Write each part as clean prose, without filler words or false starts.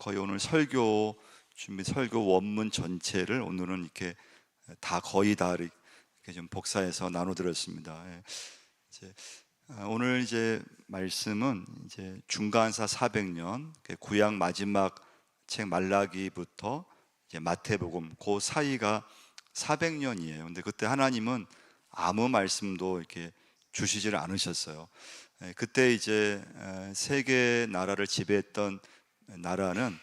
거의 오늘 설교 준비 설교 원문 전체를 오늘은 이렇게 거의 다 이렇게 좀 복사해서 나눠 드렸습니다. 오늘 이제 말씀은 이제 중간사 400년 구약 마지막 책 말라기부터 이제 마태복음 그 사이가 400년이에요. 근데 그때 하나님은 아무 말씀도 이렇게 주시지를 않으셨어요. 그때 이제 세계 나라를 지배했던 나라는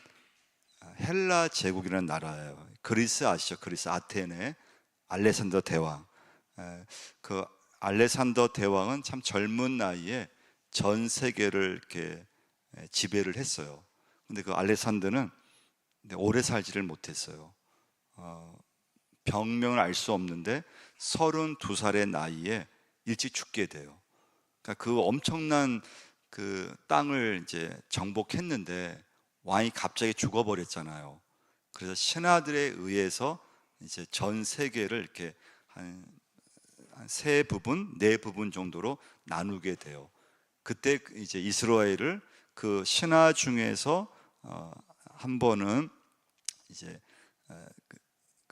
헬라 제국이라는 나라예요. 그리스 아시죠? 그리스 아테네 알렉산더 대왕. 그 알렉산더 대왕은 참 젊은 나이에 전 세계를 이렇게 지배를 했어요. 근데 그 알렉산더는 오래 살지를 못했어요. 병명을 알 수 없는데 32살의 나이에 일찍 죽게 돼요. 그러니까 그 엄청난 그 땅을 이제 정복했는데 왕이 갑자기 죽어버렸잖아요. 그래서 신하들에 의해서 이제 전 세계를 이렇게 한 세 부분, 네 부분 정도로 나누게 돼요. 그때 이제 이스라엘을 그 신하 중에서 한 번은 이제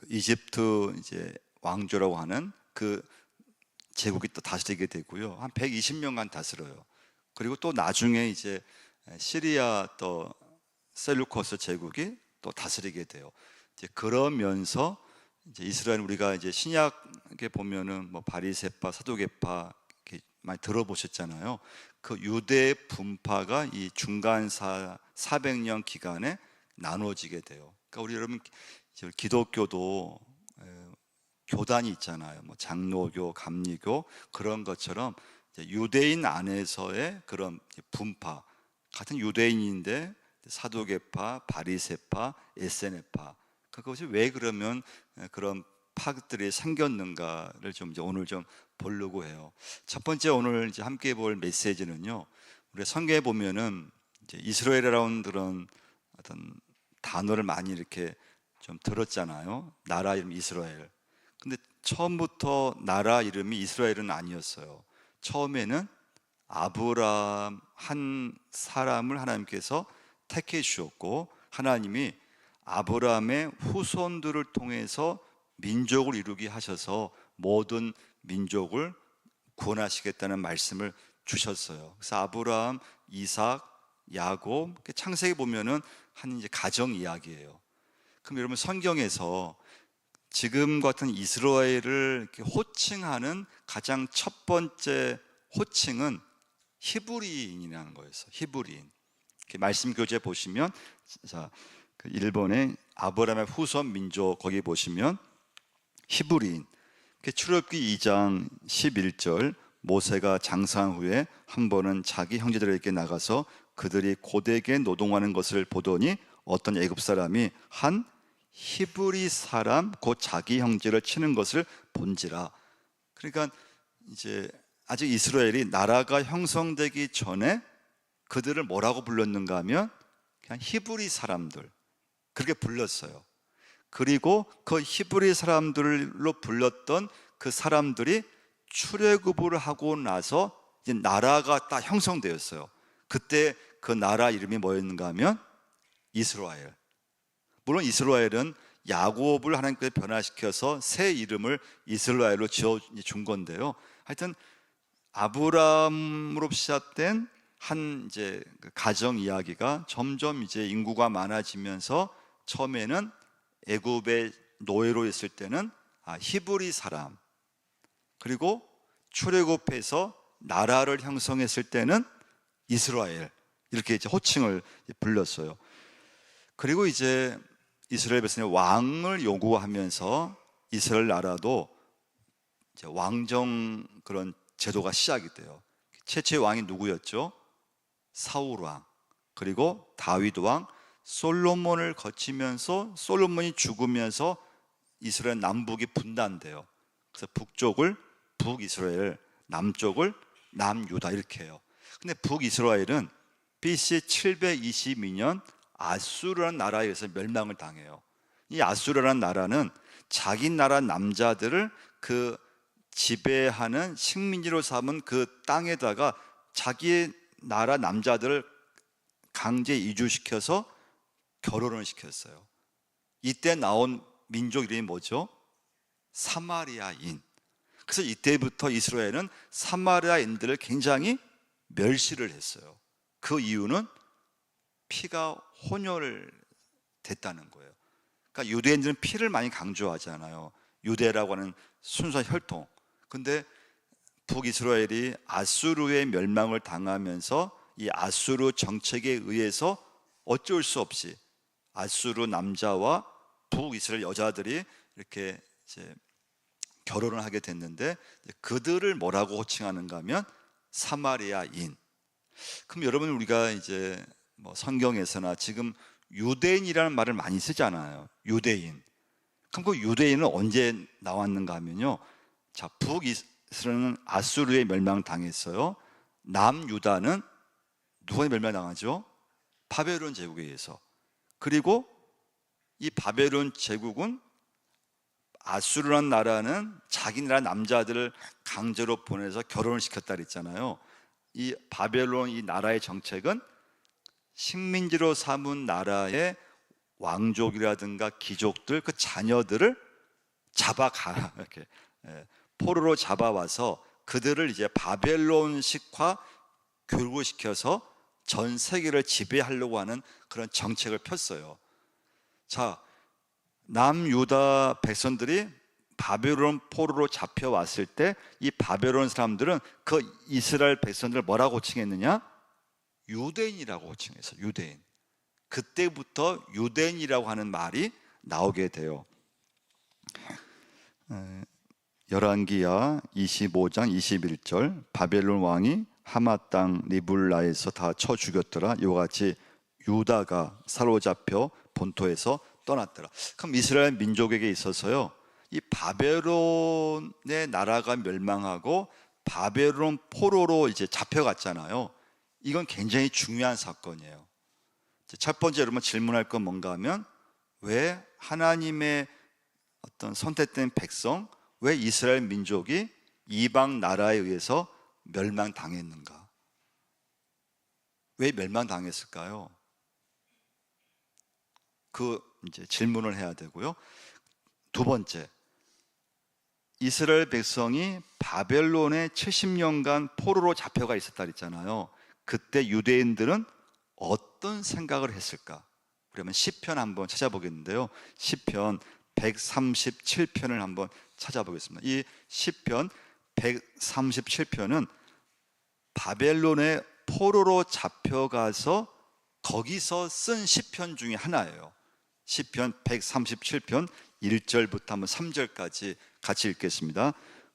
이집트 이제 왕조라고 하는 그 제국이 또 다스리게 되고요. 한 120년간 다스려요. 그리고 또 나중에 이제 시리아 또 셀루커스 제국이 또 다스리게 돼요. 이제 그러면서 이제 이스라엘 우리가 이제 신약에 보면은 뭐 바리새파, 사두개파 이렇게 많이 들어보셨잖아요. 그 유대 분파가 이 중간사 400년 기간에 나눠지게 돼요. 그러니까 우리 여러분 기독교도 교단이 있잖아요. 뭐 장로교, 감리교 그런 것처럼 유대인 안에서의 그런 분파, 같은 유대인인데 사두개파, 바리새파, 에세네파. 그것이 왜 그러면 그런 파들이 생겼는가를 좀 이제 오늘 좀 보려고 해요. 첫 번째 오늘 이제 함께 볼 메시지는요. 우리 성경에 보면은 이제 이스라엘이라는 그런 어떤 단어를 많이 이렇게 좀 들었잖아요. 나라 이름 이스라엘. 근데 처음부터 나라 이름이 이스라엘은 아니었어요. 처음에는 아브라함 한 사람을 하나님께서 택해 주셨고, 하나님이 아브라함의 후손들을 통해서 민족을 이루게 하셔서 모든 민족을 구원하시겠다는 말씀을 주셨어요. 그래서 아브라함, 이삭, 야곱, 창세기 보면은 한 이제 가정 이야기예요. 그럼 여러분 성경에서 지금 같은 이스라엘을 호칭하는 가장 첫 번째 호칭은 히브리인이라는 거였어요. 히브리인. 말씀 교재 보시면 자, 그 일본의 아브라함의 후손 민족 거기 보시면 히브리인. 출애굽기 2장 11절 모세가 장사한 후에 한 번은 자기 형제들에게 나가서 그들이 고되게 노동하는 것을 보더니 어떤 애굽 사람이 한 히브리 사람 곧 자기 형제를 치는 것을 본지라. 그러니까 이제 아직 이스라엘이 나라가 형성되기 전에 그들을 뭐라고 불렀는가 하면 그냥 히브리 사람들 그렇게 불렀어요. 그리고 그 히브리 사람들로 불렀던 그 사람들이 출애굽을 하고 나서 이제 나라가 딱 형성되었어요. 그때 그 나라 이름이 뭐였는가 하면 이스라엘. 물론 이스라엘은 야곱을 하나님께서 변화시켜서 새 이름을 이스라엘로 지어준 건데요. 하여튼 아브라함으로 시작된 한 이제 가정 이야기가 점점 이제 인구가 많아지면서 처음에는 애굽의 노예로 있을 때는 히브리 사람, 그리고 출애굽해서 나라를 형성했을 때는 이스라엘, 이렇게 이제 호칭을 불렀어요. 그리고 이제 이스라엘 백성이 왕을 요구하면서 이스라엘 나라도 이제 왕정 그런 제도가 시작이 돼요. 최초의 왕이 누구였죠? 사울 왕, 그리고 다윗 왕, 솔로몬을 거치면서 솔로몬이 죽으면서 이스라엘 남북이 분단돼요. 그래서 북쪽을 북이스라엘, 남쪽을 남유다 이렇게 해요. 근데 북이스라엘은 BC 722년 아수르라는 나라에 의해서 멸망을 당해요. 이 아수르라는 나라는 자기 나라 남자들을 그 지배하는 식민지로 삼은 그 땅에다가 자기 나라 남자들을 강제 이주시켜서 결혼을 시켰어요. 이때 나온 민족 이름이 뭐죠? 사마리아인. 그래서 이때부터 이스라엘은 사마리아인들을 굉장히 멸시를 했어요. 그 이유는 피가 혼혈됐다는 거예요. 그러니까 유대인들은 피를 많이 강조하잖아요. 유대라고 하는 순수한 혈통. 근데 북이스라엘이 아수르의 멸망을 당하면서 이 아수르 정책에 의해서 어쩔 수 없이 아수르 남자와 북이스라엘 여자들이 이렇게 이제 결혼을 하게 됐는데, 그들을 뭐라고 호칭하는가 하면 사마리아인. 그럼 여러분, 우리가 이제 뭐 성경에서나 지금 유대인이라는 말을 많이 쓰잖아요. 유대인. 그럼 그 유대인은 언제 나왔는가 하면요, 자, 북이스라엘은 아수르에 멸망당했어요. 남유다는 누가 멸망당하죠? 바벨론 제국에 의해서. 그리고 이 바벨론 제국은, 아수르라는 나라는 자기 나라 남자들을 강제로 보내서 결혼을 시켰다 그랬잖아요. 이 바벨론 이 나라의 정책은 식민지로 삼은 나라의 왕족이라든가 귀족들 그 자녀들을 잡아가, 이렇게 포로로 잡아와서 그들을 이제 바벨론식화 교육을 시켜서 전 세계를 지배하려고 하는 그런 정책을 폈어요. 자, 남유다 백성들이 바벨론 포로로 잡혀왔을 때 이 바벨론 사람들은 그 이스라엘 백성들을 뭐라고 호칭했느냐? 유대인이라고 호칭했어요. 유대인. 그때부터 유대인이라고 하는 말이 나오게 돼요. 열왕기야 25장 21절, 바벨론 왕이 하마 땅 리블라에서 다 쳐 죽였더라. 이와 같이 유다가 사로잡혀 본토에서 떠났더라. 그럼 이스라엘 민족에게 있어서요, 이 바벨론의 나라가 멸망하고 바벨론 포로로 이제 잡혀갔잖아요. 이건 굉장히 중요한 사건이에요. 첫 번째, 여러분 질문할 건 뭔가 하면, 왜 하나님의 어떤 선택된 백성, 왜 이스라엘 민족이 이방 나라에 의해서 멸망당했는가? 왜 멸망당했을까요? 그 이제 질문을 해야 되고요. 두 번째, 이스라엘 백성이 바벨론에 70년간 포로로 잡혀가 있었다 그랬잖아요. 그때 유대인들은 어떤 생각을 했을까? 그러면 시편 한번 찾아보겠는데요. 시편 137편을 한번 찾아보겠습니다. 이 시편 137편은 바벨론에 포로로 잡혀가서 거기서 쓴 시편 중에 하나예요. 시편 137편 1절부터 한번 3절까지 같이 읽겠습니다.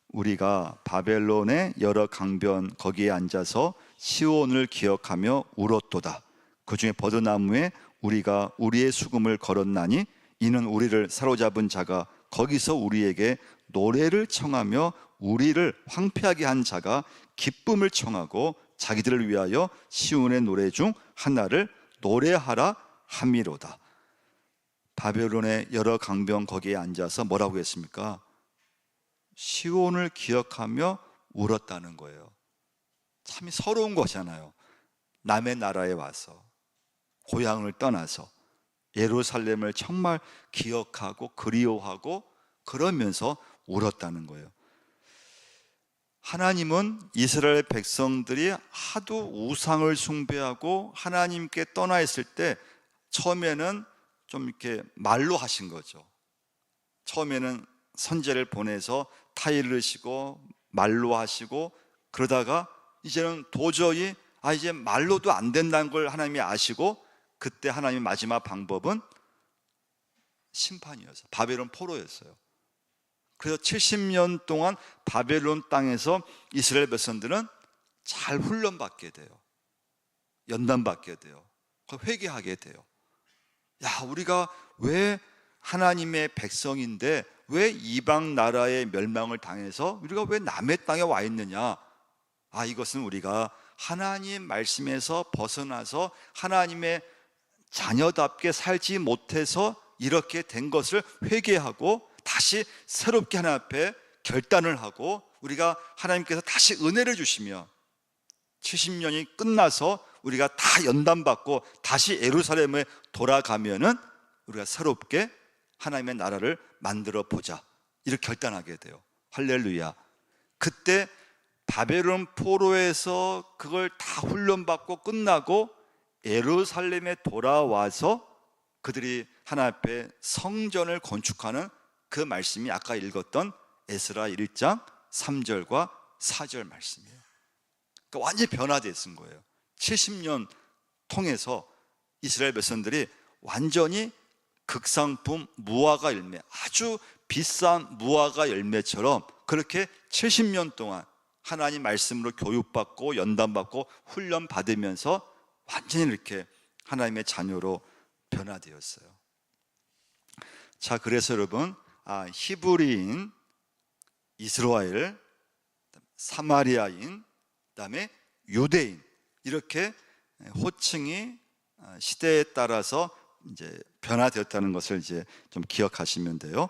우리가 바벨론의 여러 강변 거기에 앉아서 시온을 기억하며 울었도다. 그 중에 버드나무에 우리가 우리의 수금을 걸었나니 이는 우리를 사로잡은 자가 거기서 우리에게 노래를 청하며 우리를 황폐하게 한 자가 기쁨을 청하고 자기들을 위하여 시온의 노래 중 하나를 노래하라 함이로다. 바벨론의 여러 강변 거기에 앉아서 뭐라고 했습니까? 시온을 기억하며 울었다는 거예요. 참 서러운 거잖아요. 남의 나라에 와서, 고향을 떠나서 예루살렘을 정말 기억하고 그리워하고 그러면서 울었다는 거예요. 하나님은 이스라엘 백성들이 하도 우상을 숭배하고 하나님께 떠나 있을 때 처음에는 좀 이렇게 말로 하신 거죠. 처음에는 선지자를 보내서 타일을 시고 말로 하시고, 그러다가 이제는 도저히 이제 말로도 안 된다는 걸 하나님이 아시고, 그때 하나님의 마지막 방법은 심판이었어요. 바벨론 포로였어요. 그래서 70년 동안 바벨론 땅에서 이스라엘 백성들은 잘 훈련받게 돼요. 연단받게 돼요. 회개하게 돼요. 야, 우리가 왜 하나님의 백성인데 왜 이방 나라의 멸망을 당해서 우리가 왜 남의 땅에 와 있느냐? 이것은 우리가 하나님 말씀에서 벗어나서 하나님의 자녀답게 살지 못해서 이렇게 된 것을 회개하고 다시 새롭게 하나님 앞에 결단을 하고, 우리가 하나님께서 다시 은혜를 주시며 70년이 끝나서 우리가 다 연단받고 다시 예루살렘에 돌아가면은 우리가 새롭게 하나님의 나라를 만들어 보자, 이렇게 결단하게 돼요. 할렐루야. 그때 바벨론 포로에서 그걸 다 훈련받고 끝나고 예루살렘에 돌아와서 그들이 하나님 앞에 성전을 건축하는 그 말씀이 아까 읽었던 에스라 1장 3절과 4절 말씀이에요. 그러니까 완전히 변화됐은 거예요. 70년 통해서 이스라엘 백성들이 완전히 극상품 무화과 열매, 아주 비싼 무화과 열매처럼 그렇게 70년 동안 하나님 말씀으로 교육받고 연단받고 훈련받으면서 완전히 이렇게 하나님의 자녀로 변화되었어요. 자, 그래서 여러분, 히브리인, 이스라엘, 사마리아인, 그다음에 유대인, 이렇게 호칭이 시대에 따라서 이제 변화되었다는 것을 이제 좀 기억하시면 돼요.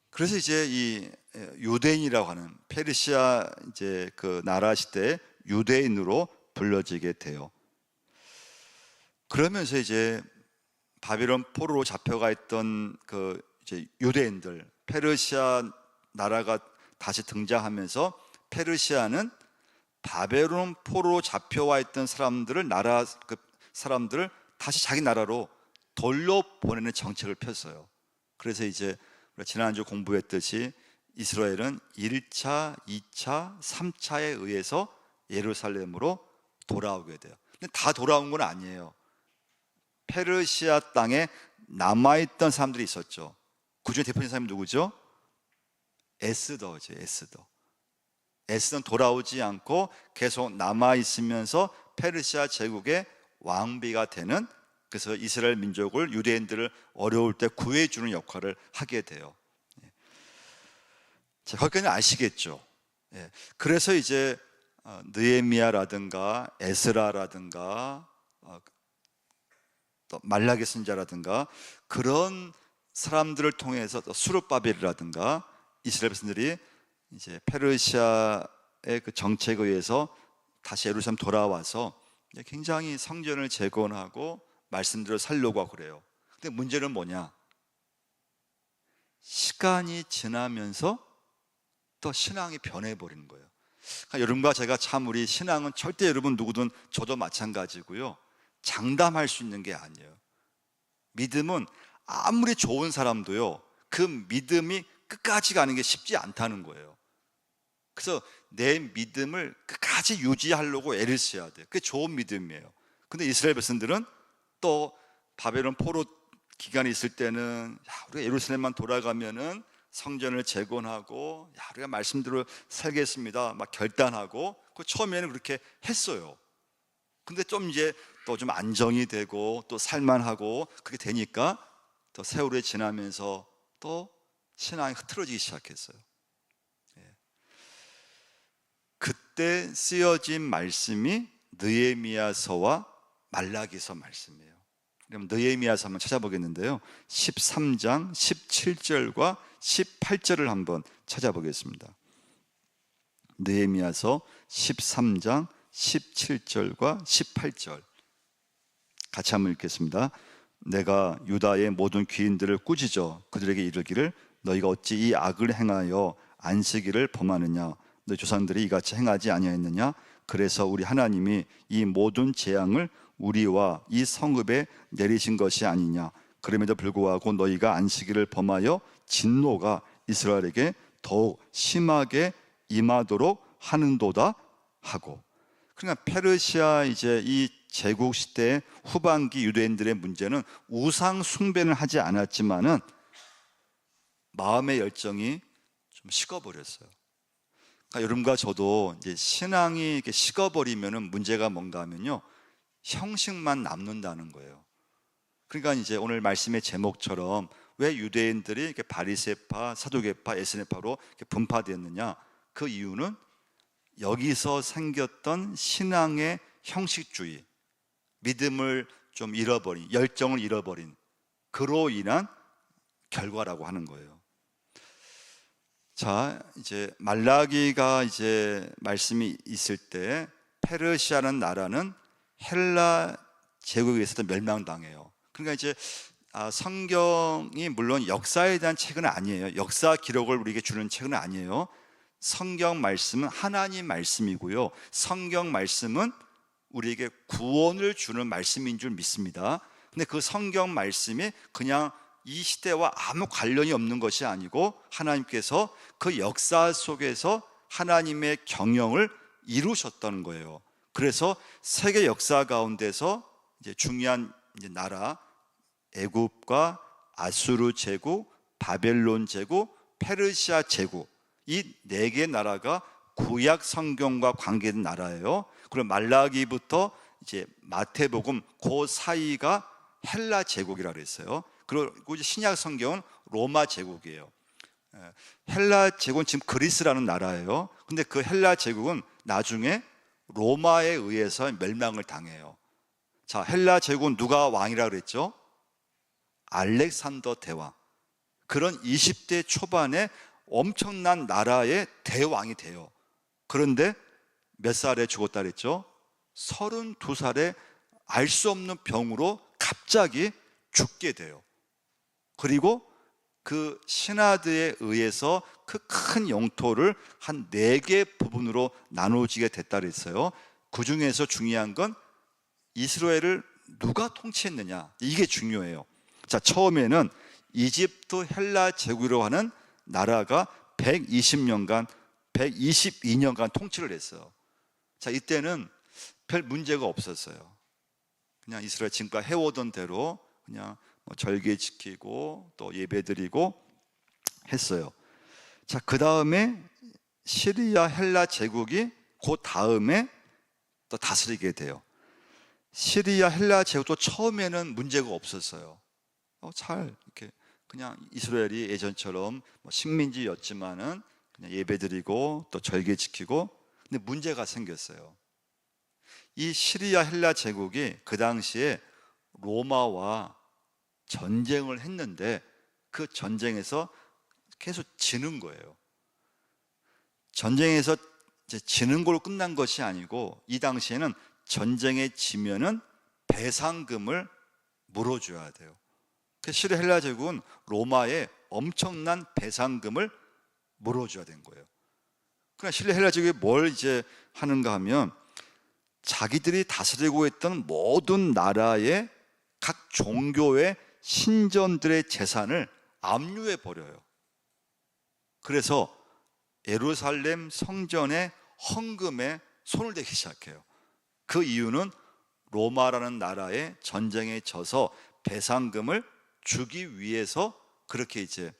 그래서 이제 이 유대인이라고 하는 페르시아 이제 그 나라 시대의 유대인으로 불려지게 돼요. 그러면서 이제 바빌론 포로로 잡혀가 있던 그 이제 유대인들, 페르시아 나라가 다시 등장하면서 페르시아는 바벨론 포로로 잡혀와 있던 사람들을 사람들을 다시 자기 나라로 돌려보내는 정책을 폈어요. 그래서 이제 우리가 지난주 공부했듯이 이스라엘은 1차, 2차, 3차에 의해서 예루살렘으로 돌아오게 돼요. 근데 다 돌아온 건 아니에요. 페르시아 땅에 남아있던 사람들이 있었죠. 그중에 대표적인 사람이 누구죠? 에스더죠. 에스더는 돌아오지 않고 계속 남아있으면서 페르시아 제국의 왕비가 되는, 그래서 이스라엘 민족을, 유대인들을 어려울 때 구해주는 역할을 하게 돼요. 자, 거기까지는 아시겠죠? 그래서 이제 느헤미야라든가 에스라라든가 또 말라기 선지자라든가 그런 사람들을 통해서, 또 수르바벨이라든가 이스라엘 백성들이 이제 페르시아의 그 정책에 의해서 다시 예루살렘 돌아와서 굉장히 성전을 재건하고 말씀대로 살려고 하고 그래요. 근데 문제는 뭐냐? 시간이 지나면서 또 신앙이 변해버리는 거예요. 그러니까 여러분과 제가 참, 우리 신앙은 절대, 여러분 누구든 저도 마찬가지고요, 장담할 수 있는 게 아니에요. 믿음은 아무리 좋은 사람도요, 그 믿음이 끝까지 가는 게 쉽지 않다는 거예요. 그래서 내 믿음을 끝까지 유지하려고 애를 써야 돼요. 그게 좋은 믿음이에요. 근데 이스라엘 백성들은 또 바벨론 포로 기간이 있을 때는, 우리가 예루살렘만 돌아가면은 성전을 재건하고, 우리가 말씀대로 살겠습니다, 막 결단하고, 그 처음에는 그렇게 했어요. 근데 좀 이제 또 좀 안정이 되고 또 살만하고 그렇게 되니까 또 세월이 지나면서 또 신앙이 흐트러지기 시작했어요. 그때 쓰여진 말씀이 느헤미야서와 말라기서 말씀이에요. 그럼 느헤미야서 한번 찾아보겠는데요, 13장 17절과 18절을 한번 찾아보겠습니다. 느헤미야서 13장 17절과 18절 같이 한번 읽겠습니다. 내가 유다의 모든 귀인들을 꾸짖어 그들에게 이르기를, 너희가 어찌 이 악을 행하여 안식일을 범하느냐? 너희 조상들이 이같이 행하지 아니하였느냐? 그래서 우리 하나님이 이 모든 재앙을 우리와 이 성읍에 내리신 것이 아니냐? 그럼에도 불구하고 너희가 안식일을 범하여 진노가 이스라엘에게 더욱 심하게 임하도록 하는도다 하고. 그러니까 페르시아 이제 이 제국 시대 후반기 유대인들의 문제는 우상 숭배는 하지 않았지만은 마음의 열정이 좀 식어버렸어요. 그러니까 여러분과 저도 이제 신앙이 이렇게 식어버리면은 문제가 뭔가 하면요, 형식만 남는다는 거예요. 그러니까 이제 오늘 말씀의 제목처럼 왜 유대인들이 이렇게 바리새파, 사두개파, 에스네파로 이렇게 분파되었느냐? 그 이유는 여기서 생겼던 신앙의 형식주의, 믿음을 좀 잃어버린, 열정을 잃어버린, 그로 인한 결과라고 하는 거예요. 자, 이제 말라기가 이제 말씀이 있을 때 페르시아라는 나라는 헬라 제국에 의해서 멸망당해요. 그러니까 이제 성경이 물론 역사에 대한 책은 아니에요. 역사 기록을 우리에게 주는 책은 아니에요. 성경 말씀은 하나님 말씀이고요, 성경 말씀은 우리에게 구원을 주는 말씀인 줄 믿습니다. 근데 그 성경 말씀이 그냥 이 시대와 아무 관련이 없는 것이 아니고 하나님께서 그 역사 속에서 하나님의 경영을 이루셨다는 거예요. 그래서 세계 역사 가운데서 이제 중요한 이제 나라, 애굽과 아수르 제국, 바벨론 제국, 페르시아 제국, 이 네 개 나라가 구약 성경과 관계된 나라예요. 그리고 말라기부터 이제 마태복음 그 사이가 헬라 제국이라고 했어요. 그리고 이제 신약 성경은 로마 제국이에요. 헬라 제국은 지금 그리스라는 나라예요. 근데 그 헬라 제국은 나중에 로마에 의해서 멸망을 당해요. 자, 헬라 제국은 누가 왕이라고 그랬죠? 알렉산더 대왕. 그런 20대 초반에 엄청난 나라의 대왕이 돼요. 그런데 몇 살에 죽었다 그랬죠? 32살에 알 수 없는 병으로 갑자기 죽게 돼요. 그리고 그 신하들에 의해서 그 큰 영토를 한 4개 부분으로 나누어지게 됐다 그랬어요. 그 중에서 중요한 건 이스라엘을 누가 통치했느냐, 이게 중요해요. 자, 처음에는 이집트 헬라 제국이라고 하는 나라가 122년간 통치를 했어요. 자, 이때는 별 문제가 없었어요. 그냥 이스라엘 지금까지 해오던 대로 그냥 절기 지키고 또 예배드리고 했어요. 자, 그 다음에 시리아 헬라 제국이 그 다음에 또 다스리게 돼요. 시리아 헬라 제국도 처음에는 문제가 없었어요. 잘 이렇게 그냥 이스라엘이 예전처럼 식민지였지만은 그냥 예배드리고 또 절기 지키고. 근데 문제가 생겼어요. 이 시리아 헬라 제국이 그 당시에 로마와 전쟁을 했는데 그 전쟁에서 계속 지는 거예요. 전쟁에서 이제 지는 걸로 끝난 것이 아니고 이 당시에는 전쟁에 지면은 배상금을 물어줘야 돼요. 시리아 헬라 제국은 로마에 엄청난 배상금을 물어줘야 된 거예요. 그러나 시리아 헬라 제국이 뭘 이제 하는가 하면 자기들이 다스리고 있던 모든 나라의 각 종교의 신전들의 재산을 압류해 버려요. 그래서 예루살렘 성전의 헌금에 손을 대기 시작해요. 그 이유는 로마라는 나라의 전쟁에 져서 배상금을 주기 위해서 그렇게 이제,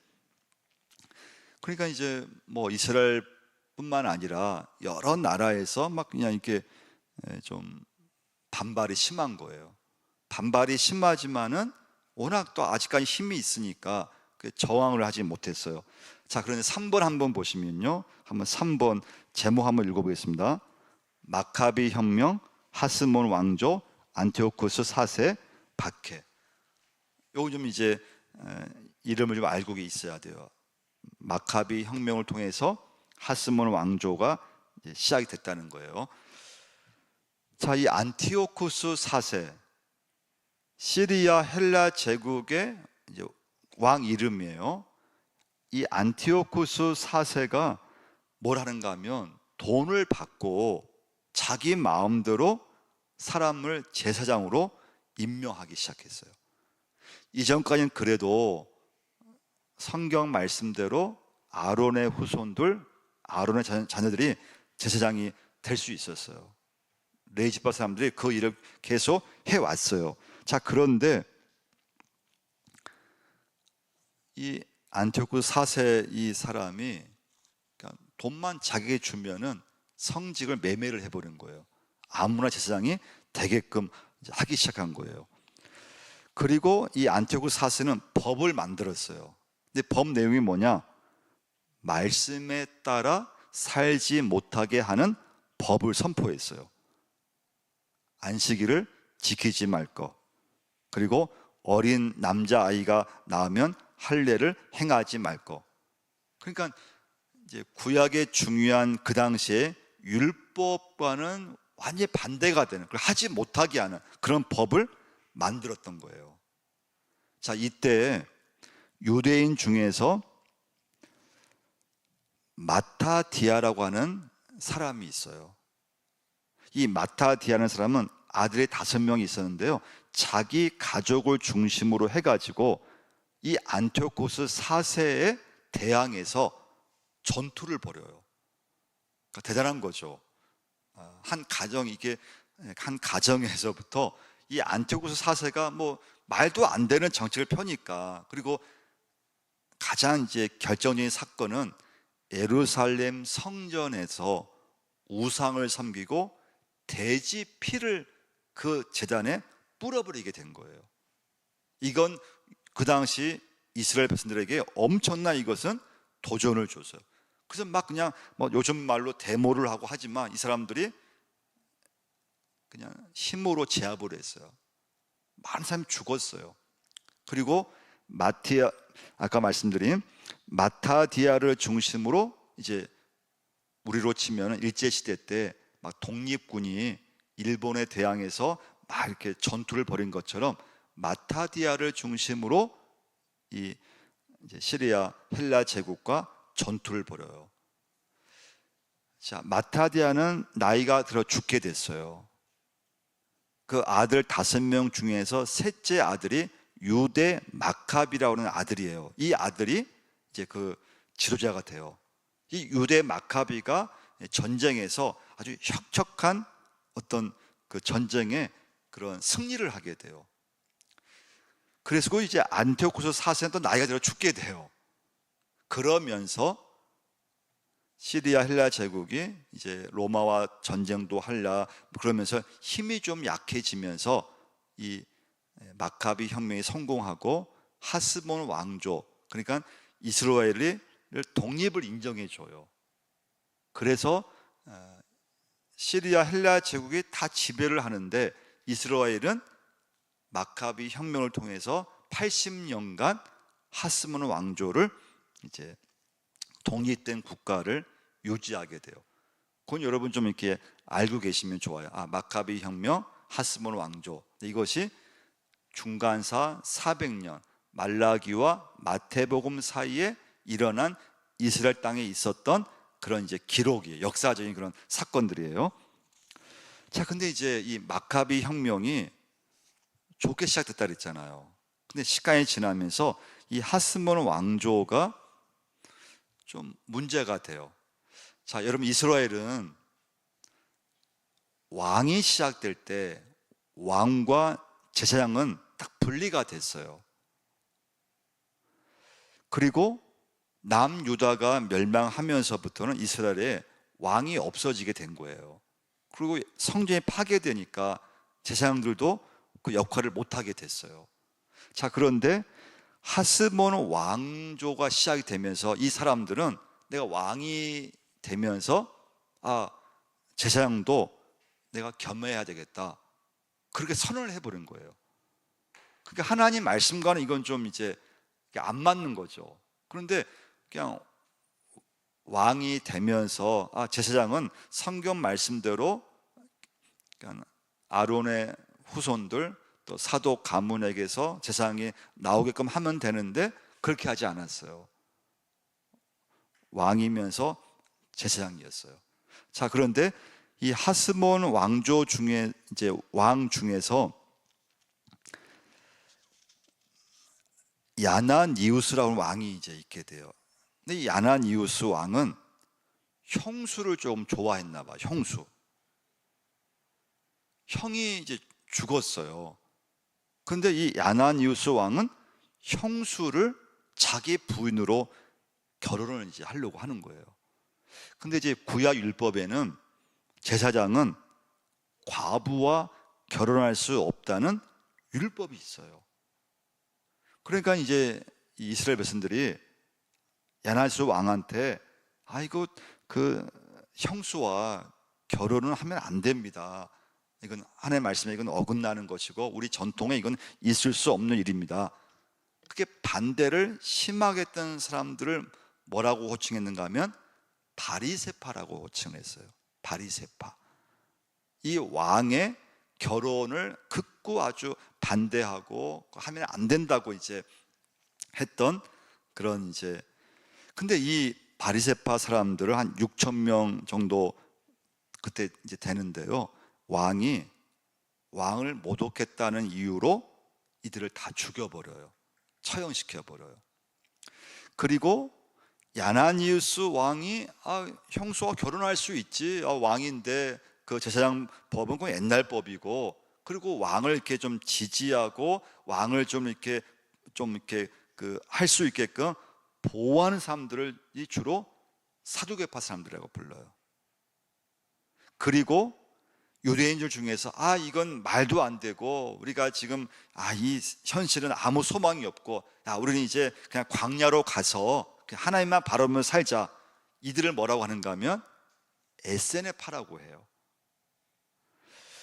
그러니까 이제 뭐 이스라엘뿐만 아니라 여러 나라에서 막 그냥 이렇게 좀 반발이 심한 거예요. 반발이 심하지만은 워낙 또 아직까지 힘이 있으니까 저항을 하지 못했어요. 자, 그런데 3번 한번 보시면요, 한번 3번 제목 한번 읽어보겠습니다. 마카비 혁명, 하스몬 왕조, 안티오쿠스 4세, 박해. 요거 좀 이제 이름을 좀 알고 있어야 돼요. 마카비 혁명을 통해서 하스몬 왕조가 이제 시작이 됐다는 거예요. 자, 이 안티오쿠스 4세, 시리아 헬라 제국의 이제 왕 이름이에요. 이 안티오쿠스 4세가 뭘 하는가 하면 돈을 받고 자기 마음대로 사람을 제사장으로 임명하기 시작했어요. 이전까지는 그래도 성경 말씀대로 아론의 후손들, 아론의 자녀들이 제사장이 될 수 있었어요. 레위지파 사람들이 그 일을 계속 해왔어요. 자, 그런데 이 안티오쿠스 4세 이 사람이 돈만 자기에게 주면은 성직을 매매를 해버린 거예요. 아무나 제사장이 되게끔 하기 시작한 거예요. 그리고 이 안티오쿠스 4세는 법을 만들었어요. 근데 법 내용이 뭐냐? 말씀에 따라 살지 못하게 하는 법을 선포했어요. 안식일을 지키지 말 것, 그리고 어린 남자아이가 낳으면 할례를 행하지 말 것. 그러니까 이제 구약의 중요한 그 당시에 율법과는 완전히 반대가 되는, 그걸 하지 못하게 하는 그런 법을 만들었던 거예요. 자, 이때 유대인 중에서 마타디아라고 하는 사람이 있어요. 이 마타디아라는 사람은 아들이 5명이 있었는데요, 자기 가족을 중심으로 해가지고 이 안티오코스 4세에 대항해서 전투를 벌여요. 그러니까 대단한 거죠. 한 가정에서부터 이 안티오코스 4세가 뭐 말도 안 되는 정책을 펴니까, 그리고 가장 이제 결정적인 사건은 예루살렘 성전에서 우상을 섬기고 돼지 피를 그 제단에 뿌려버리게 된 거예요. 이건 그 당시 이스라엘 백성들에게 엄청난, 이것은 도전을 줬어요. 그래서 막 그냥 뭐 요즘 말로 데모를 하고 하지만 이 사람들이 그냥 힘으로 제압을 했어요. 많은 사람이 죽었어요. 그리고 아까 말씀드린 마타디아를 중심으로, 이제 우리로 치면 일제시대 때 막 독립군이 일본에 대항해서 막 이렇게 전투를 벌인 것처럼 마타디아를 중심으로 이 이제 시리아 헬라 제국과 전투를 벌여요. 자, 마타디아는 나이가 들어 죽게 됐어요. 그 아들 5명 중에서 셋째 아들이 유대 마카비라고 하는 아들이에요. 이 아들이 이제 그 지도자가 돼요. 이 유대 마카비가 전쟁에서 아주 혁혁한 어떤 그 전쟁에 그런 승리를 하게 돼요. 그래서 이제 안티오코스 4세는 또 나이가 들어 죽게 돼요. 그러면서 시리아 헬라 제국이 이제 로마와 전쟁도 하려 그러면서 힘이 좀 약해지면서 이 마카비 혁명이 성공하고 하스몬 왕조, 그러니까 이스라엘을 독립을 인정해 줘요. 그래서 시리아 헬라 제국이 다 지배를 하는데 이스라엘은 마카비 혁명을 통해서 80년간 하스몬 왕조를 이제 독립된 국가를 유지하게 돼요. 그건 여러분 좀 이렇게 알고 계시면 좋아요. 마카비 혁명, 하스몬 왕조, 이것이 중간사 400년 말라기와 마태복음 사이에 일어난 이스라엘 땅에 있었던 그런 이제 기록이에요. 역사적인 그런 사건들이에요. 자, 근데 이제 이 마카비 혁명이 좋게 시작됐다 그랬잖아요. 근데 시간이 지나면서 이 하스몬 왕조가 좀 문제가 돼요. 자, 여러분, 이스라엘은 왕이 시작될 때 왕과 제사장은 딱 분리가 됐어요. 그리고 남유다가 멸망하면서부터는 이스라엘에 왕이 없어지게 된 거예요. 그리고 성전이 파괴되니까 제사장들도 그 역할을 못하게 됐어요. 자, 그런데 하스몬 왕조가 시작이 되면서 이 사람들은 내가 왕이 되면서 제사장도 내가 겸해야 되겠다, 그렇게 선언을 해버린 거예요. 그러니까 하나님 말씀과는 이건 좀 이제 안 맞는 거죠. 그런데 그냥 왕이 되면서 제사장은 성경 말씀대로 아론의 후손들 또 사도 가문에게서 제사장이 나오게끔 하면 되는데 그렇게 하지 않았어요. 왕이면서 제사장이었어요. 자, 그런데 이 하스몬 왕조 중에 이제 왕 중에서 야나니우스라는 왕이 이제 있게 돼요. 근데 이 야나니우스 왕은 형수를 좀 좋아했나 봐. 형이 이제 죽었어요. 근데 이 야나니우스 왕은 형수를 자기 부인으로 결혼을 이제 하려고 하는 거예요. 근데 이제 구약 율법에는 제사장은 과부와 결혼할 수 없다는 율법이 있어요. 그러니까 이제 이스라엘 백성들이 야나니우스 왕한테 이거 그 형수와 결혼을 하면 안 됩니다. 이건 하나님의 말씀에 이건 어긋나는 것이고 우리 전통에 이건 있을 수 없는 일입니다. 그게 반대를 심하게 했던 사람들을 뭐라고 호칭했는가 하면 바리새파라고 호칭을 했어요. 바리새파. 이 왕의 결혼을 극구 아주 반대하고 하면 안 된다고 이제 했던 그런 이제, 근데 이 바리새파 사람들을 한 6천 명 정도 그때 이제 되는데요. 왕을 모독했다는 이유로 이들을 다 죽여버려요. 처형시켜버려요. 그리고 야나니우스 왕이 형수와 결혼할 수 있지, 왕인데 그 제사장 법은 그 옛날 법이고, 그리고 왕을 이렇게 좀 지지하고 왕을 좀 이렇게 그 할 수 있게끔 보호하는 사람들을 주로 사두개파 사람들이라고 불러요. 그리고 유대인들 중에서 이건 말도 안 되고, 우리가 지금 이 현실은 아무 소망이 없고, 우리는 이제 그냥 광야로 가서 하나님만 바라보며 살자, 이들을 뭐라고 하는가 하면 에세네파라고 해요.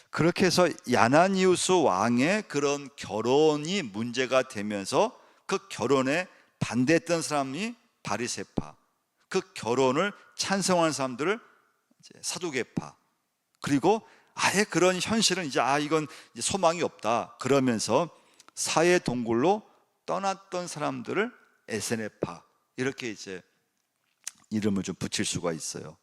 그렇게 해서 야나니우스 왕의 그런 결혼이 문제가 되면서 그 결혼에 반대했던 사람이 바리새파, 그 결혼을 찬성하는 사람들을 이제 사두개파, 그리고 아예 그런 현실은 이제 이건 이제 소망이 없다 그러면서 사회 동굴로 떠났던 사람들을 에세네파, 이렇게 이제 이름을 좀 붙일 수가 있어요.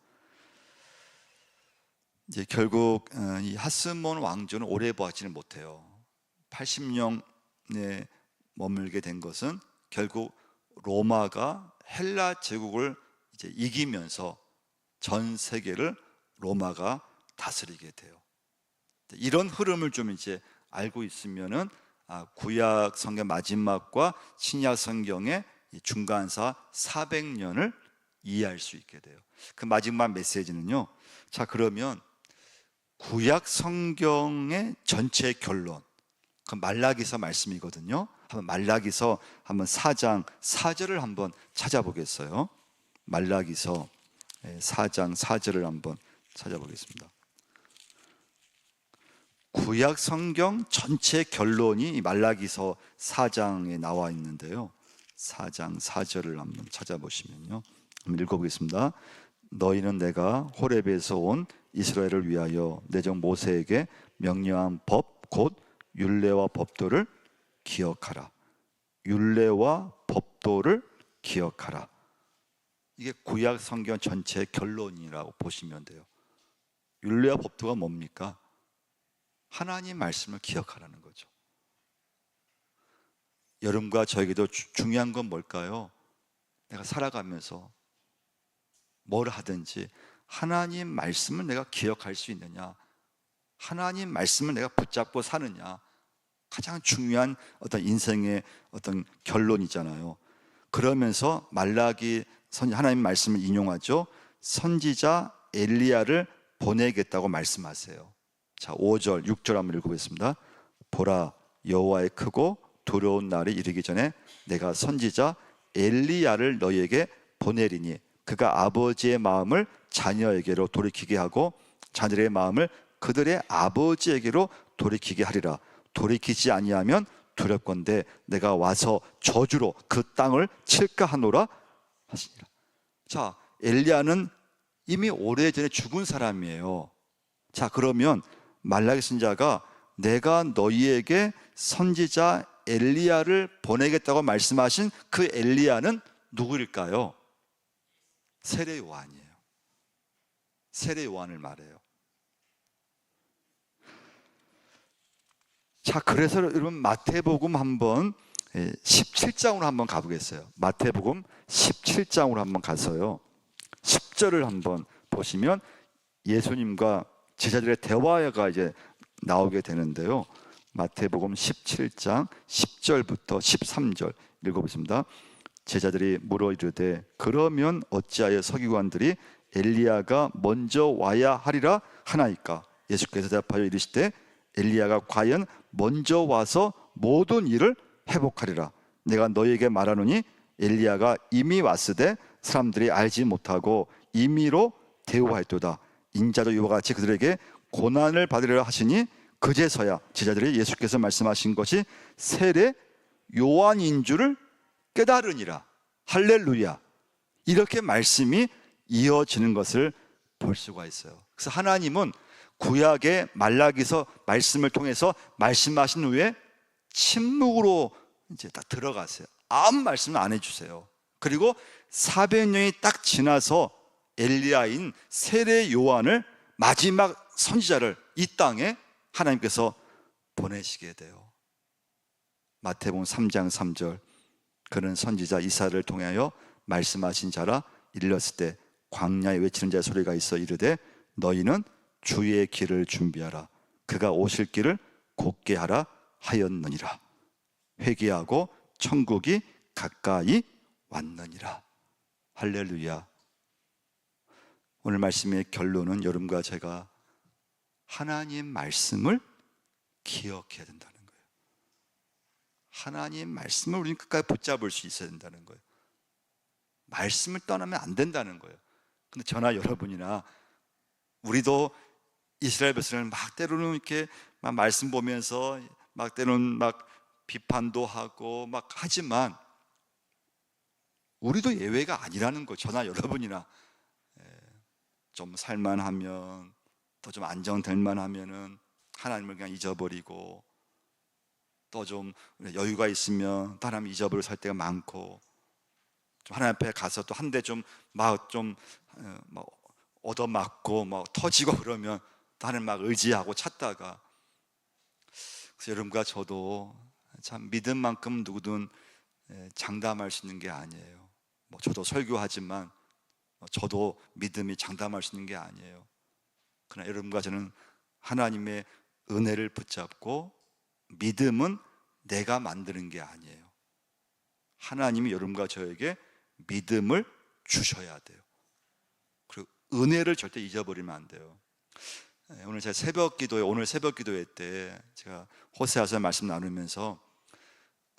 이제 결국 이 하스몬 왕조는 오래 버티지는 못해요. 80년에 머물게 된 것은 결국 로마가 헬라 제국을 이제 이기면서 전 세계를 로마가 다스리게 돼요. 이런 흐름을 좀 이제 알고 있으면은 구약 성경 마지막과 신약 성경의 중간사 400년을 이해할 수 있게 돼요. 그 마지막 메시지는요. 자, 그러면 구약 성경의 전체 결론, 그 말라기서 말씀이거든요. 한번 말라기서 한번 4장 4절을 한번 찾아보겠어요. 말라기서 4장 4절을 한번 찾아보겠습니다. 구약 성경 전체 결론이 이 말라기서 4장에 나와 있는데요. 4장 4절을 한번 찾아보시면요. 한번 읽어보겠습니다. 너희는 내가 호렙에서 온 이스라엘을 위하여 내 종 모세에게 명령한 법 곧 율례와 법도를 기억하라. 율례와 법도를 기억하라. 이게 구약 성경 전체 결론이라고 보시면 돼요. 율례와 법도가 뭡니까? 하나님 말씀을 기억하라는 거죠. 여러분과 저에게도 중요한 건 뭘까요? 내가 살아가면서 뭘 하든지 하나님 말씀을 내가 기억할 수 있느냐, 하나님 말씀을 내가 붙잡고 사느냐, 가장 중요한 어떤 인생의 어떤 결론이잖아요. 그러면서 말라기 하나님 말씀을 인용하죠. 선지자 엘리야를 보내겠다고 말씀하세요. 자, 5절 6절 한번 읽어보겠습니다. 보라, 여호와의 크고 두려운 날이 이르기 전에 내가 선지자 엘리야를 너희에게 보내리니 그가 아버지의 마음을 자녀에게로 돌이키게 하고 자녀의 마음을 그들의 아버지에게로 돌이키게 하리라. 돌이키지 아니하면 두렵건대 내가 와서 저주로 그 땅을 칠까 하노라 하시니라. 자, 엘리야는 이미 오래전에 죽은 사람이에요. 자, 그러면 말라기 선지자가 내가 너희에게 선지자 엘리야를 보내겠다고 말씀하신 그 엘리야는 누구일까요? 세례 요한이에요. 세례 요한을 말해요. 자, 그래서 여러분 마태복음 한번 17장으로 한번 가보겠어요. 마태복음 17장으로 한번 가서요 10절을 한번 보시면 예수님과 제자들의 대화가 이제 나오게 되는데요. 마태복음 17장 10절부터 13절 읽어보겠습니다. 제자들이 물어 이르되 그러면 어찌하여 서기관들이 엘리야가 먼저 와야 하리라 하나이까? 예수께서 대답하여 이르시되 엘리야가 과연 먼저 와서 모든 일을 회복하리라. 내가 너희에게 말하노니 엘리야가 이미 왔으되 사람들이 알지 못하고 임의로 대우하였도다. 인자도 이와 같이 그들에게 고난을 받으리라 하시니 그제서야 제자들이 예수께서 말씀하신 것이 세례 요한인 줄을 깨달으니라. 할렐루야. 이렇게 말씀이 이어지는 것을 볼 수가 있어요. 그래서 하나님은 구약의 말라기서 말씀을 통해서 말씀하신 후에 침묵으로 이제 딱 들어가세요. 아무 말씀을 안 해주세요. 그리고 400년이 딱 지나서 엘리야인 세례 요한을, 마지막 선지자를 이 땅에 하나님께서 보내시게 돼요. 마태복음 3장 3절, 그는 선지자 이사야를 통하여 말씀하신 자라. 일렀을 때 광야에 외치는 자의 소리가 있어 이르되 너희는 주의 길을 준비하라. 그가 오실 길을 곧게 하라 하였느니라. 회개하고 천국이 가까이 왔느니라. 할렐루야. 오늘 말씀의 결론은 여러분과 제가 하나님 말씀을 기억해야 된다는 거예요. 하나님 말씀을 우리는 끝까지 붙잡을 수 있어야 된다는 거예요. 말씀을 떠나면 안 된다는 거예요. 근데 저나 여러분이나 우리도 이스라엘 백성을 막 때로는 이렇게 막 말씀 보면서 막 때로는 막 비판도 하고 막 하지만 우리도 예외가 아니라는 거. 저나 여러분이나 좀 살만하면, 더 좀 안정될만 하면은 하나님을 그냥 잊어버리고, 또 좀 여유가 있으면 또 하나님 잊어버리고 살 때가 많고, 좀 하나님 앞에 가서 또 한 대 좀 막 좀 얻어맞고 막 터지고 그러면 또 하나님 막 의지하고 찾다가, 그래서 여러분과 저도 참 믿음만큼 누구든 장담할 수 있는 게 아니에요. 저도 설교하지만 저도 믿음이 장담할 수 있는 게 아니에요. 그러나 여러분과 저는 하나님의 은혜를 붙잡고, 믿음은 내가 만드는 게 아니에요. 하나님이 여러분과 저에게 믿음을 주셔야 돼요. 그리고 은혜를 절대 잊어버리면 안 돼요. 오늘 제가 오늘 새벽 기도회 때 제가 호세아서 말씀 나누면서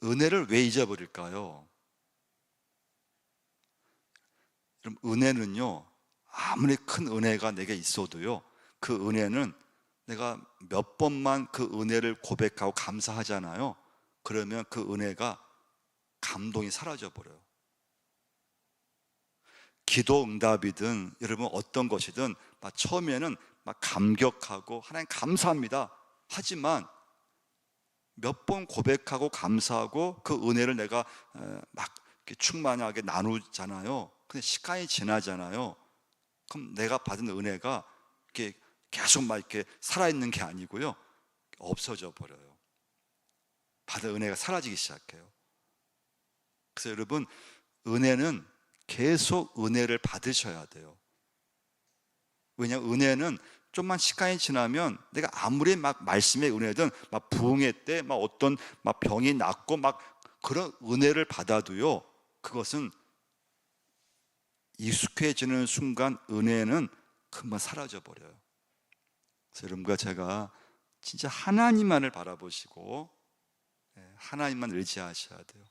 은혜를 왜 잊어버릴까요? 그럼 은혜는요, 아무리 큰 은혜가 내게 있어도요, 그 은혜는 내가 몇 번만 그 은혜를 고백하고 감사하잖아요. 그러면 그 은혜가, 감동이 사라져 버려요. 기도 응답이든 여러분 어떤 것이든 막 처음에는 막 감격하고 하나님 감사합니다 하지만 몇 번 고백하고 감사하고 그 은혜를 내가 막 이렇게 충만하게 나누잖아요. 근데 시간이 지나잖아요. 그럼 내가 받은 은혜가 이렇게 계속 막 이렇게 살아있는 게 아니고요, 없어져 버려요. 받은 은혜가 사라지기 시작해요. 그래서 여러분, 은혜는 계속 은혜를 받으셔야 돼요. 왜냐하면 은혜는 좀만 시간이 지나면 내가 아무리 막 말씀의 은혜든 막 부흥회 때 막 어떤 막 병이 낫고 막 그런 은혜를 받아도요, 그것은 익숙해지는 순간 은혜는 금방 사라져 버려요. 그래서 여러분과 제가 진짜 하나님만을 바라보시고 하나님만 의지하셔야 돼요.